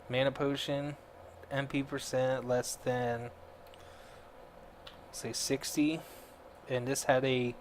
Mana potion, MP percent less than, say, 60. And this had a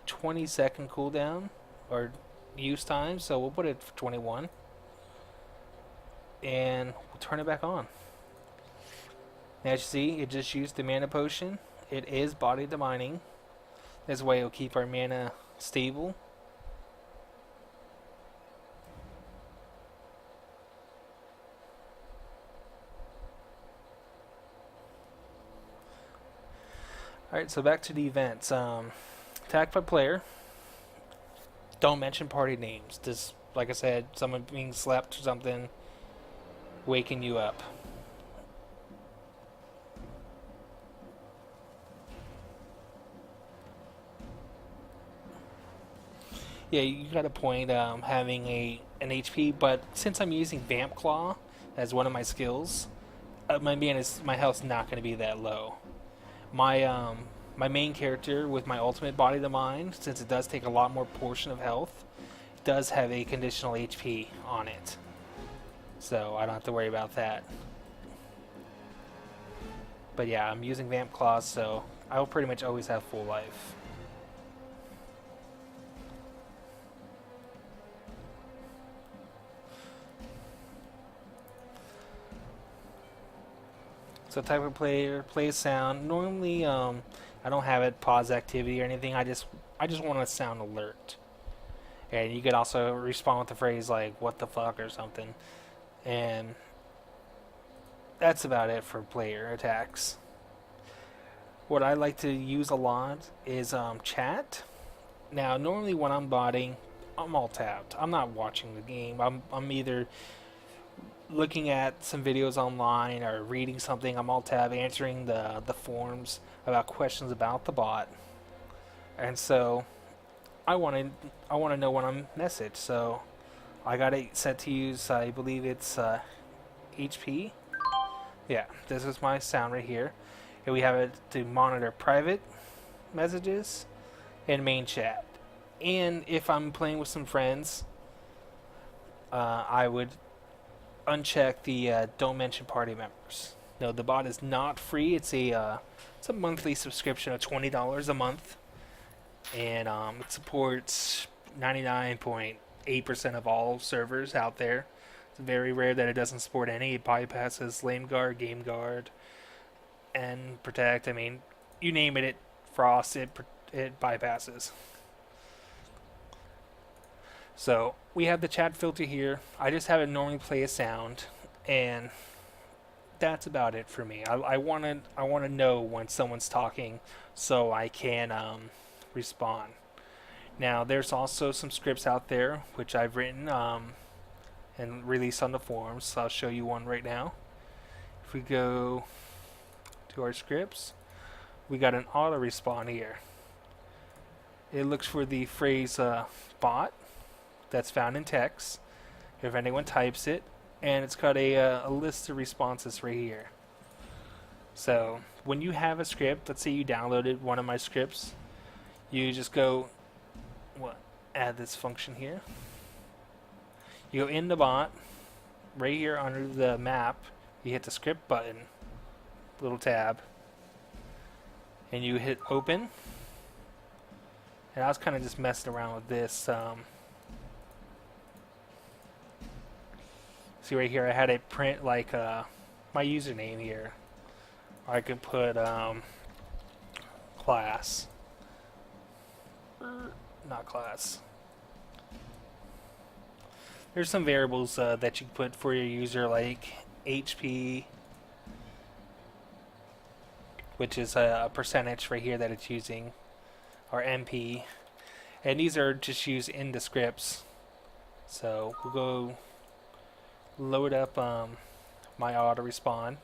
20-second cooldown or use time, so we'll put it for 21. And we'll turn it back on. Now, as you see, it just used the mana potion. It is body to mining. This way it'll keep our mana stable. Alright, so back to the events. Attack by player. Don't mention party names. Just, like I said, someone being slept or something, waking you up. Yeah, you got a point having an HP, but since I'm using Vamp Claw as one of my skills, my health's not going to be that low. My main character with my ultimate body to mind, since it does take a lot more portion of health, does have a conditional HP on it, so I don't have to worry about that. But yeah, I'm using Vamp Claws, so I will pretty much always have full life. So type of player, play sound. Normally, I don't have it pause activity or anything. I just want a sound alert. And you could also respond with the phrase like "what the fuck" or something. And that's about it for player attacks. What I like to use a lot is chat. Now, normally when I'm botting, I'm all tapped. I'm not watching the game. I'm either looking at some videos online or reading something. I'm alt tab answering the forums about questions about the bot, and so I want to know when I'm messaged. So I got it set to use. I believe it's HP. Yeah, this is my sound right here, and we have it to monitor private messages and main chat. And if I'm playing with some friends, I would uncheck the don't mention party members. No, the bot is not free. It's a monthly subscription of $20 a month, and it supports 99.8% of all servers out there. It's very rare that it doesn't support any. It bypasses Lame Guard, Game Guard, and Protect. I mean, you name it, Frost, it bypasses. So we have the chat filter here. I just have it normally play a sound, and that's about it for me. I wanna know when someone's talking, so I can respond. Now there's also some scripts out there which I've written and released on the forums. So I'll show you one right now. If we go to our scripts, we got an auto respawn here. It looks for the phrase bot that's found in text if anyone types it, and it's got a list of responses right here. So when you have a script, let's say you downloaded one of my scripts, you just go add this function here. You go in the bot, right here under the map, you hit the script button, little tab, and you hit open. And I was kind of just messing around with this. See right here, I had it print like my username here. I could put class, not class. There's some variables that you can put for your user, like HP, which is a percentage right here that it's using, or MP, and these are just used in the scripts. So we'll go load up my auto respawn,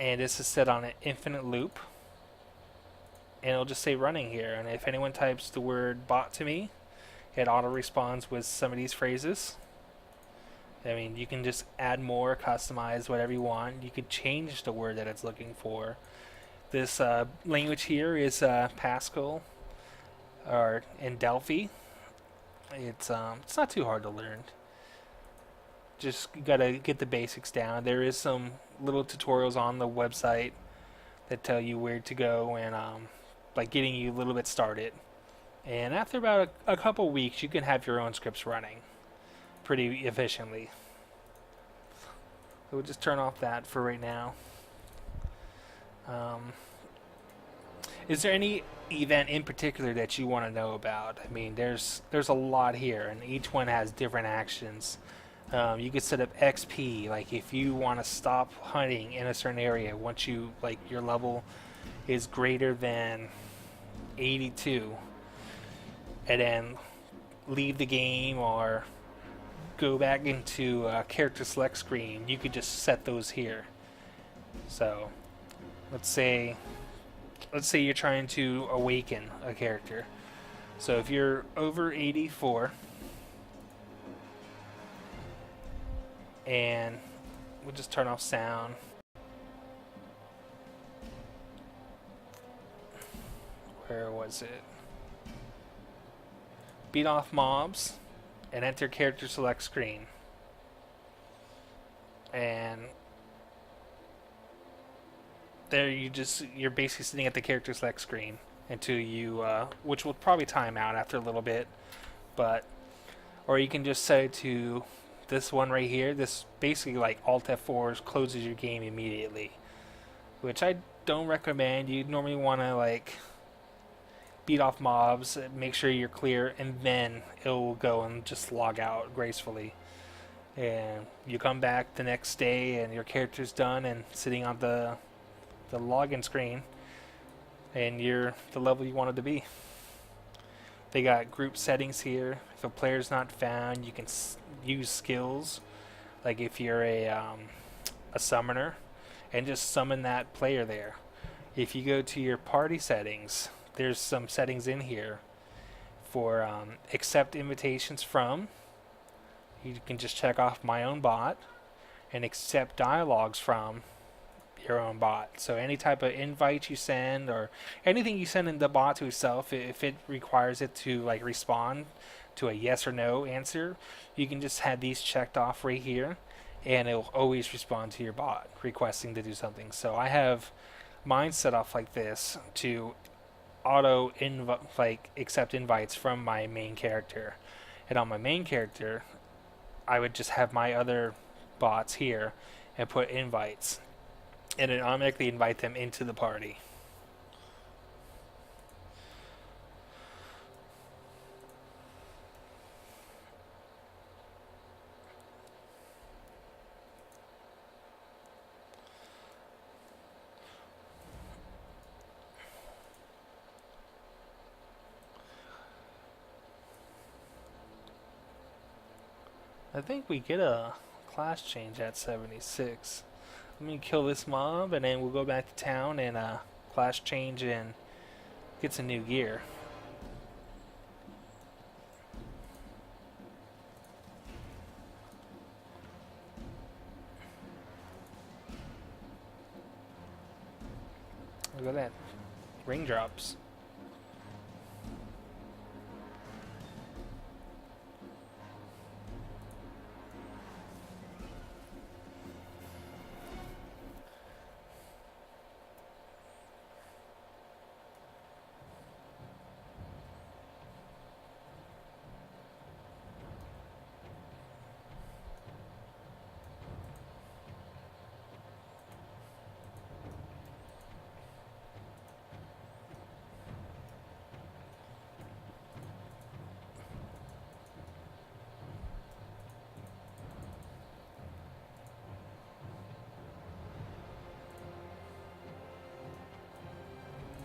and this is set on an infinite loop, and it'll just say running here, and if anyone types the word bot to me, it auto responds with some of these phrases. I mean, you can just add more, customize whatever you want. You could change the word that it's looking for. This language here is Pascal, or in Delphi. It's not too hard to learn. Just gotta get the basics down. There is some little tutorials on the website that tell you where to go and like getting you a little bit started. And after about a couple weeks, you can have your own scripts running pretty efficiently. So we'll just turn off that for right now. Is there any event in particular that you want to know about? I mean, there's a lot here, and each one has different actions. You could set up XP, like if you want to stop hunting in a certain area once you like your level is greater than 82, and then leave the game or go back into character select screen. You could just set those here. So let's say you're trying to awaken a character. So if you're over 84, and we'll just turn off sound. Where was it? Beat off mobs and enter character select screen. And there you're basically sitting at the character select screen until you which will probably time out after a little bit, but or you can just set it to this one right here. This basically like Alt F4 closes your game immediately, which I don't recommend. You normally want to like beat off mobs, make sure you're clear, and then it will go and just log out gracefully. And you come back the next day and your character's done and sitting on the login screen, and you're the level you wanted to be. They got group settings here. If a player's not found, you can use skills, like if you're a summoner, and just summon that player there. If you go to your party settings, there's some settings in here for accept invitations from. You can just check off my own bot, and accept dialogues from your own bot. So any type of invite you send or anything you send in the bot to itself, if it requires it to like respond to a yes or no answer, you can just have these checked off right here, and it will always respond to your bot requesting to do something. So I have mine set off like this to auto accept invites from my main character. And on my main character, I would just have my other bots here and put invites, and it automatically invite them into the party. I think we get a class change at 76. Let me kill this mob, and then we'll go back to town and class change and get some new gear. Look at that. Ring drops.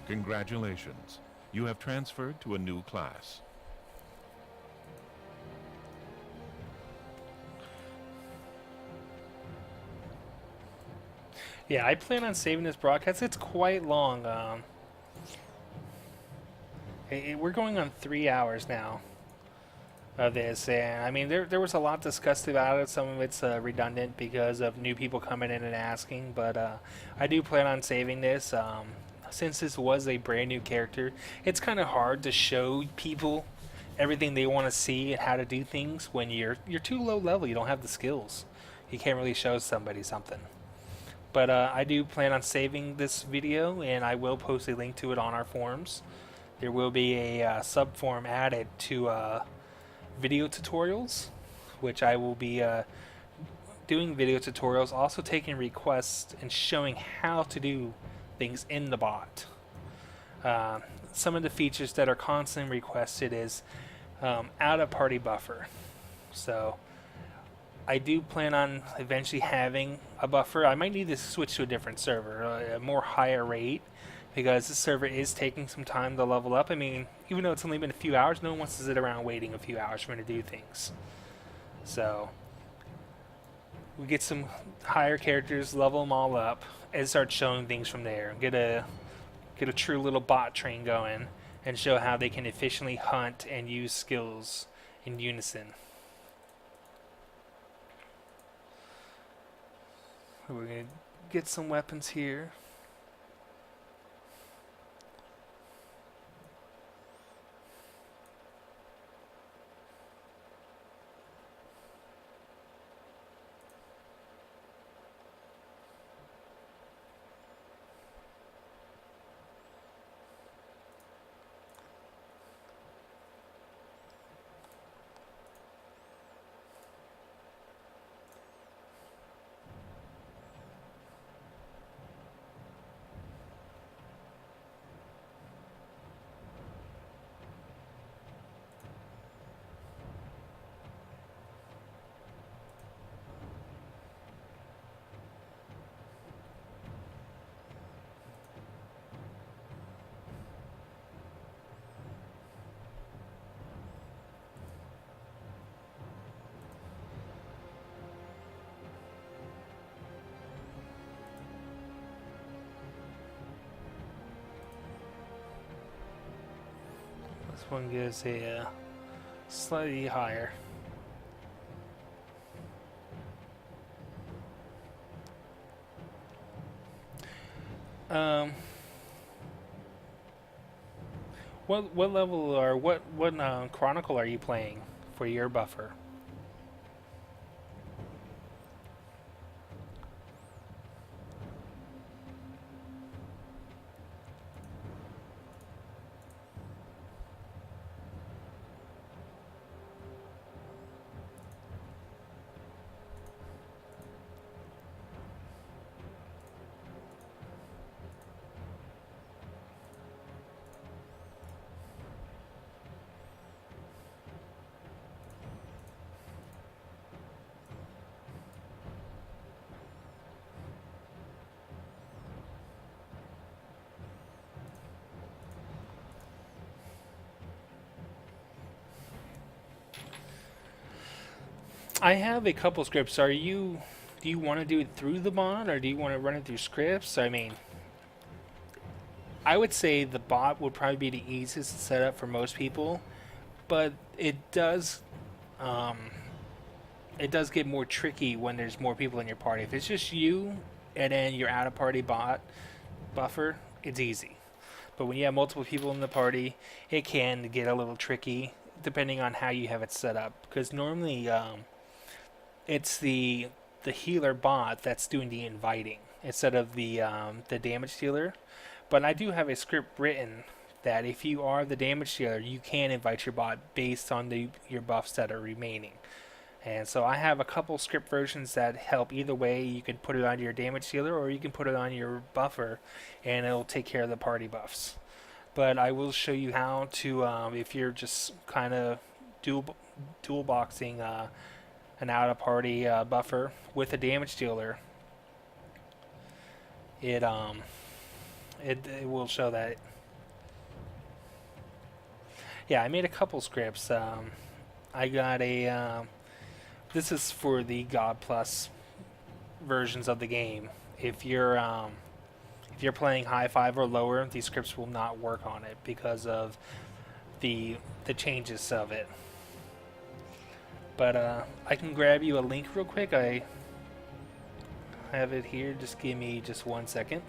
Congratulations. You have transferred to a new class. Yeah, I plan on saving this broadcast. It's quite long. We're going on 3 hours now of this, and I mean there was a lot discussed about it. Some of it's redundant because of new people coming in and asking, but I do plan on saving this. Since this was a brand new character, it's kind of hard to show people everything they want to see and how to do things when you're too low level. You don't have the skills. You can't really show somebody something. But I do plan on saving this video, and I will post a link to it on our forums. There will be a sub-forum added to video tutorials, which I will be doing video tutorials, also taking requests and showing how to do things in the bot. Some of the features that are constantly requested is out-of-party buffer. So I do plan on eventually having a buffer. I might need to switch to a different server, a more higher rate, because this server is taking some time to level up. I mean, even though it's only been a few hours, no one wants to sit around waiting a few hours for me to do things. So we get some higher characters, level them all up, and start showing things from there. Get a true little bot train going, and show how they can efficiently hunt and use skills in unison. We're going to get some weapons here. This one gives a slightly higher. What level or what chronicle are you playing for your buffer? I have a couple scripts. Do you want to do it through the bot, or do you want to run it through scripts? I mean, I would say the bot would probably be the easiest to set up for most people, but it does get more tricky when there's more people in your party. If it's just you and then you're out of party bot buffer, it's easy. But when you have multiple people in the party, it can get a little tricky depending on how you have it set up. Because normally it's the healer bot that's doing the inviting instead of the damage dealer. But I do have a script written that if you are the damage dealer, you can invite your bot based on your buffs that are remaining. And so I have a couple script versions that help either way. You can put it on your damage dealer or you can put it on your buffer and it'll take care of the party buffs. But I will show you how to, if you're just kind of dual boxing an out of party buffer with a damage dealer, it will show that. Yeah, I made a couple scripts. I got a this is for the God Plus versions of the game. If you're playing high 5 or lower, these scripts will not work on it because of the changes of it. But I can grab you a link real quick. I have it here. Just give me just 1 second.